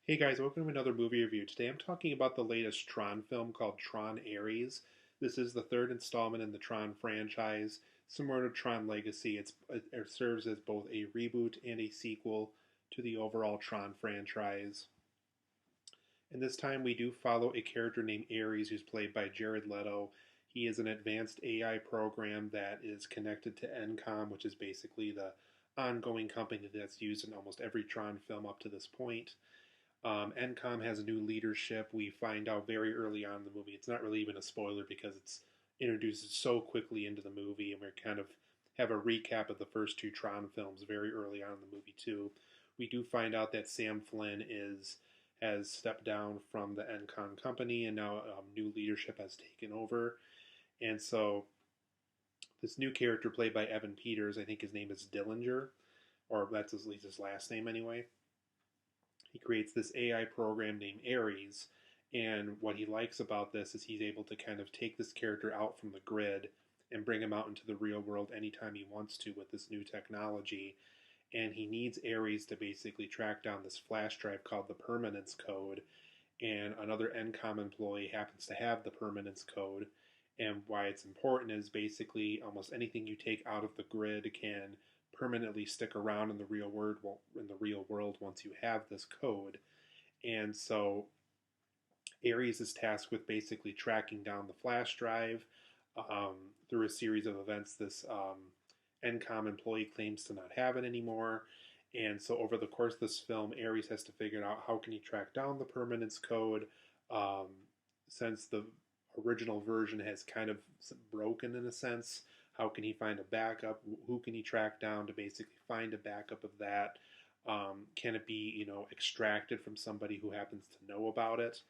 Hey guys, welcome to another movie review. Today I'm talking about the latest Tron film called Tron Ares. This is the third installment in the Tron franchise. Similar to Tron Legacy, it serves as both a reboot and a sequel to the overall Tron franchise. And this time we do follow a character named Ares who's played by Jared Leto. He is an advanced AI program that is connected to Encom, which is basically the ongoing company that's used in almost every Tron film up to this point. Encom has new leadership. We find out very early on in the movie. It's not really even a spoiler because it's introduced so quickly into the movie, and we kind of have a recap of the first two Tron films very early on in the movie too. We do find out that Sam Flynn has stepped down from the Encom company, and now new leadership has taken over. And so this new character played by Evan Peters, I think his name is Dillinger, or that's at least his last name anyway. He creates this AI program named Ares, and what he likes about this is he's able to kind of take this character out from the grid and bring him out into the real world anytime he wants to with this new technology. And he needs Ares to basically track down this flash drive called the Permanence Code. And another Encom employee happens to have the Permanence Code. And why it's important is basically almost anything you take out of the grid can permanently stick around in the real world once you have this code. And so Ares is tasked with basically tracking down the flash drive through a series of events. This Encom employee claims to not have it anymore. And so over the course of this film, Ares has to figure out how can he track down the permanence code um, since the original version has kind of broken in a sense. How can he find a backup? Who can he track down to basically find a backup of that? Can it be, extracted from somebody who happens to know about it?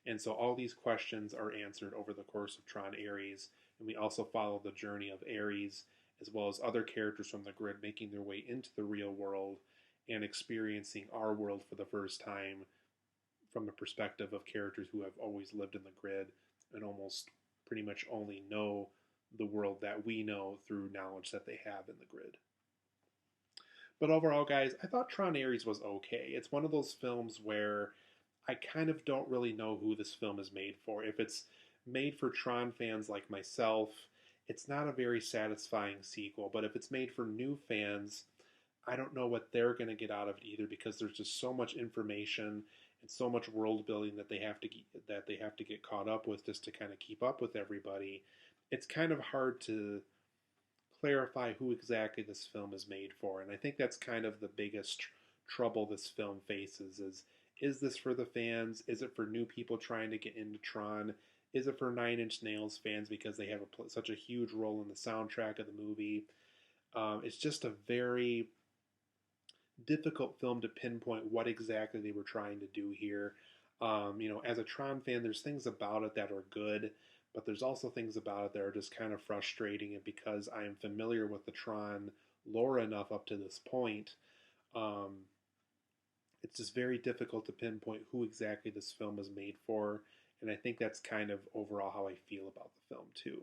And so all these questions are answered over the course of Tron Ares, and we also follow the journey of Ares as well as other characters from the grid making their way into the real world and experiencing our world for the first time from the perspective of characters who have always lived in the grid and almost pretty much only know the world that we know through knowledge that they have in the grid. But overall, guys, I thought Tron Ares was okay. It's one of those films where I kind of don't really know who this film is made for. If it's made for Tron fans like myself, it's not a very satisfying sequel. But if it's made for new fans, I don't know what they're going to get out of it either because there's just so much information and so much world building that they have to get caught up with just to kind of keep up with everybody. It's kind of hard to clarify who exactly this film is made for, and I think that's kind of the biggest trouble this film faces is this for the fans? Is it for new people trying to get into Tron? Is it for Nine Inch Nails fans because they have such a huge role in the soundtrack of the movie? It's just a very difficult film to pinpoint what exactly they were trying to do here. As a Tron fan, there's things about it that are good, but there's also things about it that are just kind of frustrating. And because I am familiar with the Tron lore enough up to this point, um, it's just very difficult to pinpoint who exactly this film is made for. And I think that's kind of overall how I feel about the film, too.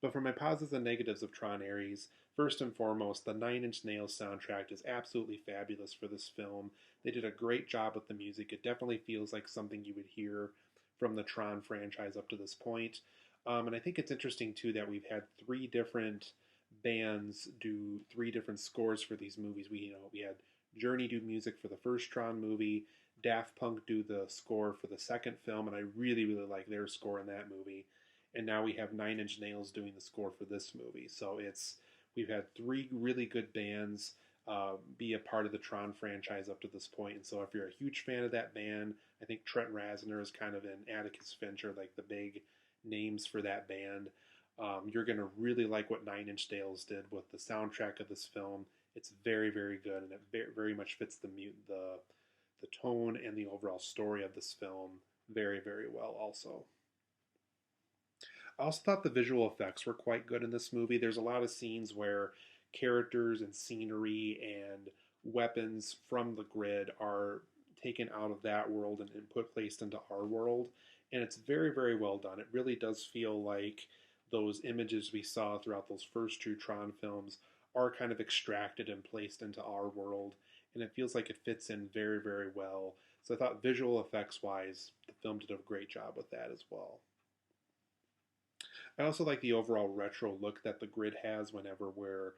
But for my positives and negatives of Tron Ares, first and foremost, the Nine Inch Nails soundtrack is absolutely fabulous for this film. They did a great job with the music. It definitely feels like something you would hear from the Tron franchise up to this point. And I think it's interesting, too, that we've had three different bands do three different scores for these movies. We had Journey do music for the first Tron movie, Daft Punk do the score for the second film, and I really, really like their score in that movie. And now we have Nine Inch Nails doing the score for this movie. So we've had three really good bands be a part of the Tron franchise up to this point. And so if you're a huge fan of that band, I think Trent Reznor is kind of an Atticus Fincher, like the big names for that band. You're going to really like what Nine Inch Nails did with the soundtrack of this film. It's very, very good, and it very much fits the tone and the overall story of this film very, very well also. I also thought the visual effects were quite good in this movie. There's a lot of scenes where characters and scenery and weapons from the grid are taken out of that world and placed into our world. And it's very, very well done. It really does feel like those images we saw throughout those first two Tron films are kind of extracted and placed into our world. And it feels like it fits in very, very well. So I thought visual effects wise, the film did a great job with that as well. I also like the overall retro look that the grid has whenever we're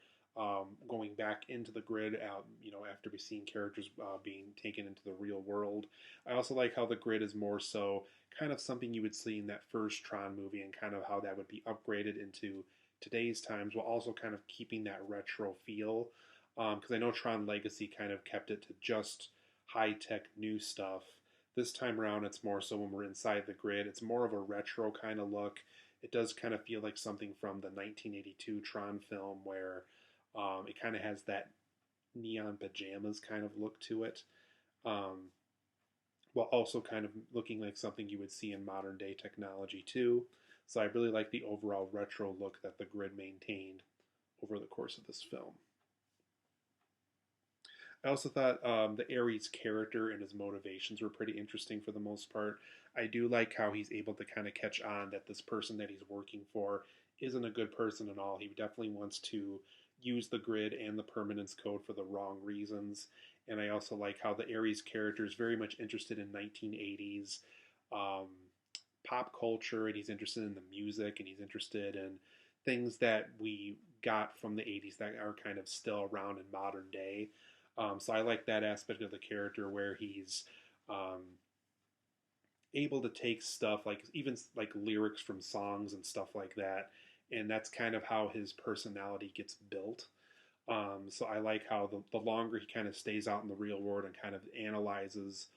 going back into the grid, after we've seen characters being taken into the real world. I also like how the grid is more so kind of something you would see in that first Tron movie, and kind of how that would be upgraded into today's times, while also kind of keeping that retro feel. Because I know Tron Legacy kind of kept it to just high tech new stuff. This time around, it's more so when we're inside the grid, it's more of a retro kind of look. It does kind of feel like something from the 1982 Tron film, where it kind of has that neon pajamas kind of look to it, um, while also kind of looking like something you would see in modern day technology too. So I really like the overall retro look that the grid maintained over the course of this film. I also thought the Ares character and his motivations were pretty interesting for the most part. I do like how he's able to kind of catch on that this person that he's working for isn't a good person at all. He definitely wants to use the grid and the permanence code for the wrong reasons. And I also like how the Ares character is very much interested in 1980s um, pop culture, and he's interested in the music, and he's interested in things that we got from the 80s that are kind of still around in modern day. So I like that aspect of the character where he's um, able to take stuff like even like lyrics from songs and stuff like that, and that's kind of how his personality gets built. So I like how the longer he kind of stays out in the real world and kind of analyzes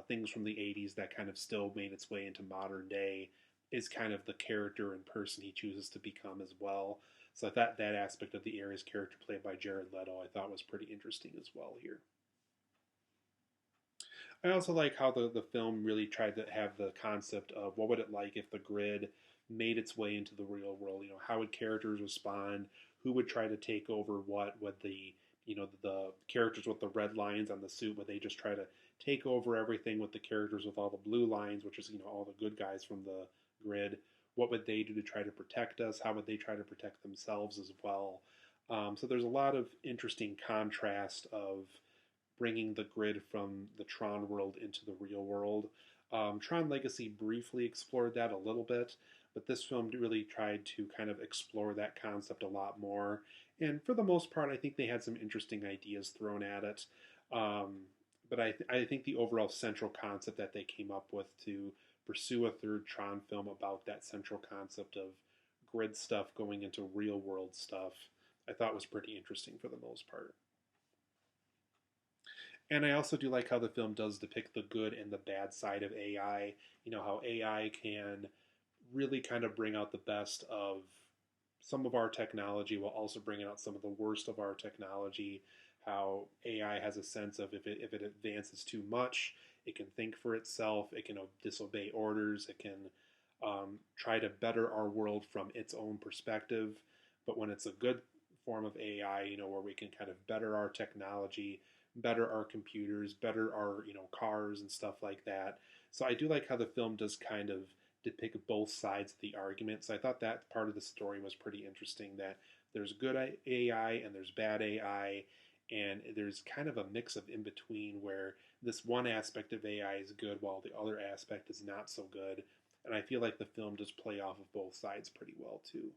things from the 80s that kind of still made its way into modern day, is kind of the character and person he chooses to become as well. So I thought that aspect of the Ares character played by Jared Leto I thought was pretty interesting as well here. I also like how the film really tried to have the concept of what would it like if the grid made its way into the real world. How would characters respond? Who would try to take over what? Would the characters with the red lines on the suit, would they just try to take over everything with the characters with all the blue lines, which is all the good guys from the grid? What would they do to try to protect us? How would they try to protect themselves as well? So there's a lot of interesting contrast of bringing the grid from the Tron world into the real world. Tron Legacy briefly explored that a little bit, but this film really tried to kind of explore that concept a lot more. And for the most part, I think they had some interesting ideas thrown at it. But I think the overall central concept that they came up with to pursue a third Tron film about that central concept of grid stuff going into real world stuff, I thought was pretty interesting for the most part. And I also do like how the film does depict the good and the bad side of AI. How AI can really kind of bring out the best of some of our technology while also bringing out some of the worst of our technology. How AI has a sense of if it advances too much, it can think for itself, it can disobey orders, it can try to better our world from its own perspective. But when it's a good form of AI, where we can kind of better our technology, better our computers, better our cars and stuff like that. So I do like how the film does kind of depict both sides of the argument. So I thought that part of the story was pretty interesting. That there's good AI and there's bad AI, and there's kind of a mix of in between where this one aspect of AI is good while the other aspect is not so good. And I feel like the film does play off of both sides pretty well too.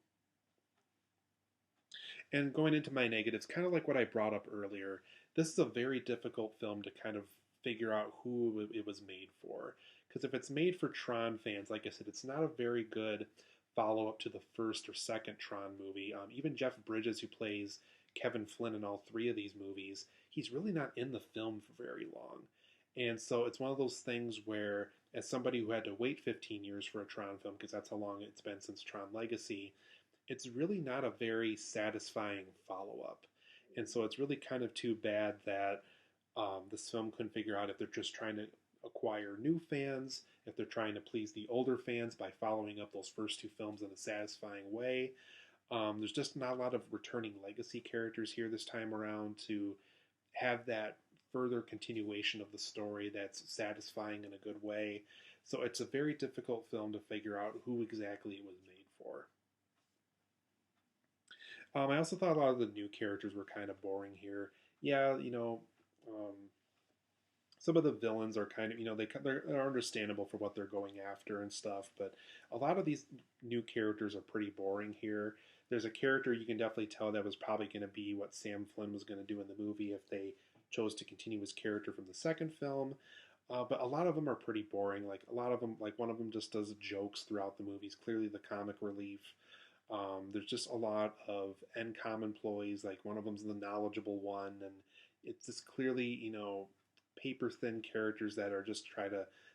And going into my negatives, kind of like what I brought up earlier, this is a very difficult film to kind of figure out who it was made for. Because if it's made for Tron fans, like I said, it's not a very good follow up to the first or second Tron movie. Even Jeff Bridges, who plays Kevin Flynn in all three of these movies, he's really not in the film for very long. And so it's one of those things where, as somebody who had to wait 15 years for a Tron film, because that's how long it's been since Tron Legacy, it's really not a very satisfying follow up. And so it's really kind of too bad that this film couldn't figure out if they're just trying to acquire new fans, if they're trying to please the older fans by following up those first two films in a satisfying way. There's just not a lot of returning legacy characters here this time around to have that further continuation of the story that's satisfying in a good way. So it's a very difficult film to figure out who exactly it was made for. I also thought a lot of the new characters were kind of boring here. Yeah, um, Some of the villains are kind of, they're understandable for what they're going after and stuff, but a lot of these new characters are pretty boring here. There's a character you can definitely tell that was probably going to be what Sam Flynn was going to do in the movie if they chose to continue his character from the second film. But a lot of them are pretty boring. Like a lot of them, like one of them just does jokes throughout the movies. Clearly the comic relief. There's just a lot of Encom employees. Like one of them's the knowledgeable one, and it's just clearly paper thin characters that are just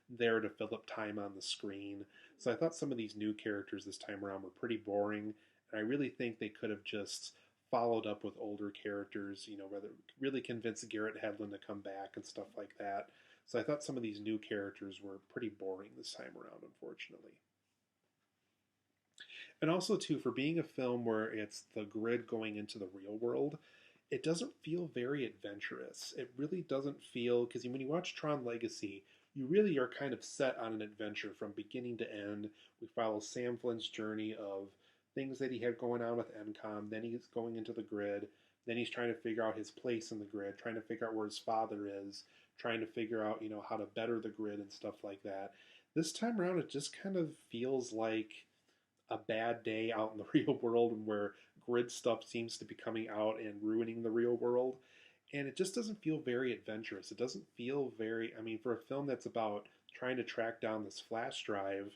there to fill up time on the screen. So I thought some of these new characters this time around were pretty boring, and I really think they could have just followed up with older characters. Whether really convince Garrett Hedlund to come back and stuff like that. So I thought some of these new characters were pretty boring this time around, unfortunately. And also, too, for being a film where it's the grid going into the real world, it doesn't feel very adventurous. It really doesn't feel, because when you watch Tron Legacy, you really are kind of set on an adventure from beginning to end. We follow Sam Flynn's journey of things that he had going on with Encom, then he's going into the grid, then he's trying to figure out his place in the grid, trying to figure out where his father is, trying to figure out, how to better the grid and stuff like that. This time around, it just kind of feels like a bad day out in the real world where grid stuff seems to be coming out and ruining the real world. And it just doesn't feel very adventurous. It doesn't feel very, for a film that's about trying to track down this flash drive,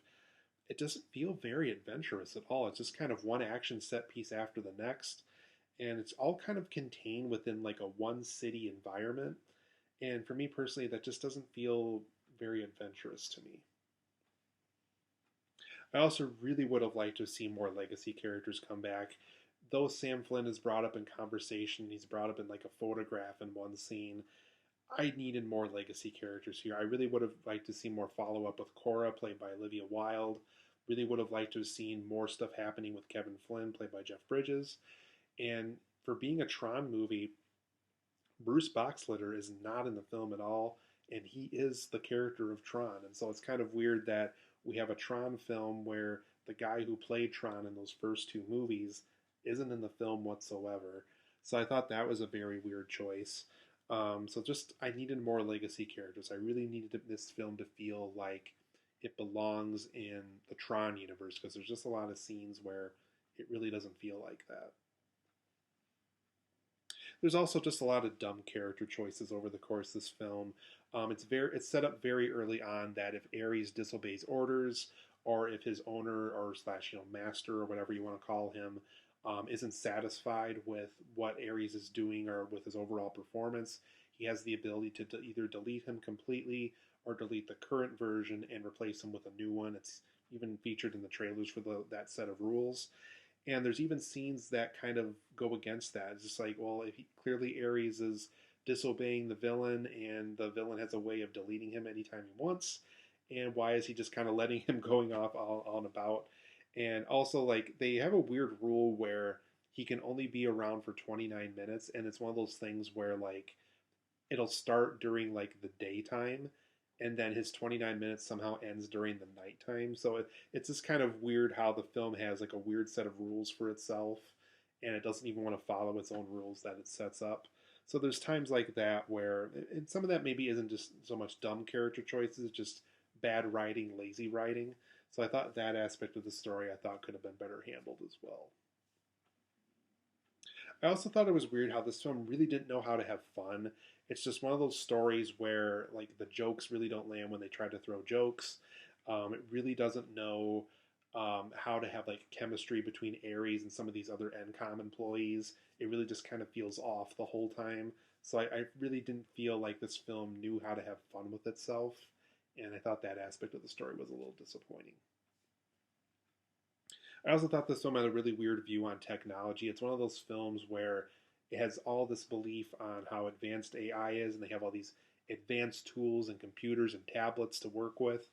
it doesn't feel very adventurous at all. It's just kind of one action set piece after the next. And it's all kind of contained within like a one city environment. And for me personally, that just doesn't feel very adventurous to me. I also really would have liked to see more legacy characters come back. Though Sam Flynn is brought up in conversation, he's brought up in like a photograph in one scene. I needed more legacy characters here. I really would have liked to see more follow up with Cora, played by Olivia Wilde. Really would have liked to have seen more stuff happening with Kevin Flynn, played by Jeff Bridges. And for being a Tron movie, Bruce Boxleiter is not in the film at all, and he is the character of Tron. And so it's kind of weird that we have a Tron film where the guy who played Tron in those first two movies isn't in the film whatsoever. So I thought that was a very weird choice. So just I needed more legacy characters. I really needed this film to feel like it belongs in the Tron universe because there's just a lot of scenes where it really doesn't feel like that. There's also just a lot of dumb character choices over the course of this film. It's set up very early on that if Ares disobeys orders, or if his owner or slash master or whatever you want to call him isn't satisfied with what Ares is doing or with his overall performance, he has the ability to either delete him completely or delete the current version and replace him with a new one. It's even featured in the trailers for that set of rules. And there's even scenes that kind of go against that. It's just like, well, if clearly Ares is disobeying the villain, and the villain has a way of deleting him anytime he wants, and why is he just kind of letting him going off all and about? And also, like, they have a weird rule where he can only be around for 29 minutes, and it's one of those things where, like, it'll start during, like, the daytime, and then his 29 minutes somehow ends during the nighttime. So it's just kind of weird how the film has like a weird set of rules for itself, and it doesn't even want to follow its own rules that it sets up. So there's times like that where, and some of that maybe isn't just so much dumb character choices, just bad writing, lazy writing. So I thought that aspect of the story I thought could have been better handled as well. I also thought it was weird how this film really didn't know how to have fun. It's just one of those stories where like the jokes really don't land when they try to throw jokes. It really doesn't know how to have like chemistry between Ares and some of these other Encom employees. It really just kind of feels off the whole time. So I really didn't feel like this film knew how to have fun with itself, and I thought that aspect of the story was a little disappointing. I also thought this film had a really weird view on technology. It's one of those films where it has all this belief on how advanced AI is, and they have all these advanced tools and computers and tablets to work with.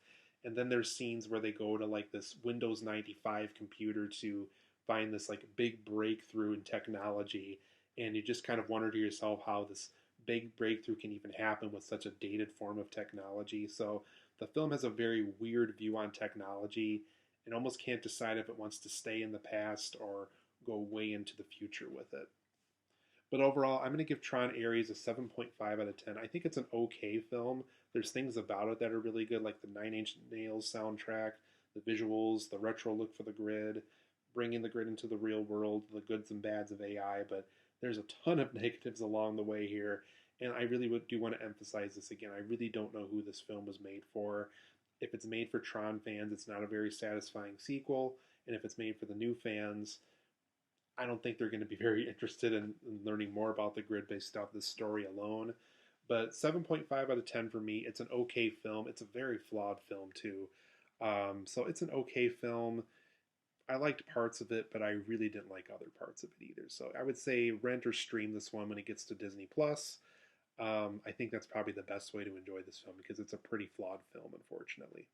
And then there's scenes where they go to like this Windows 95 computer to find this like big breakthrough in technology, and you just kind of wonder to yourself how this big breakthrough can even happen with such a dated form of technology. So the film has a very weird view on technology and almost can't decide if it wants to stay in the past or go way into the future with it. But overall, I'm going to give Tron Ares a 7.5 out of 10. I think it's an okay film. There's things about it that are really good, like the Nine Inch Nails soundtrack, the visuals, the retro look for the grid, bringing the grid into the real world, the goods and bads of AI. But there's a ton of negatives along the way here. And I really do want to emphasize this again. I really don't know who this film was made for. If it's made for Tron fans, it's not a very satisfying sequel. And if it's made for the new fans, I don't think they're going to be very interested in learning more about the grid based off this story alone. But 7.5 out of 10 for me. It's an okay film. It's a very flawed film, too. So it's an okay film. I liked parts of it, but I really didn't like other parts of it either. So I would say rent or stream this one when it gets to Disney Plus. I think that's probably the best way to enjoy this film because it's a pretty flawed film, unfortunately.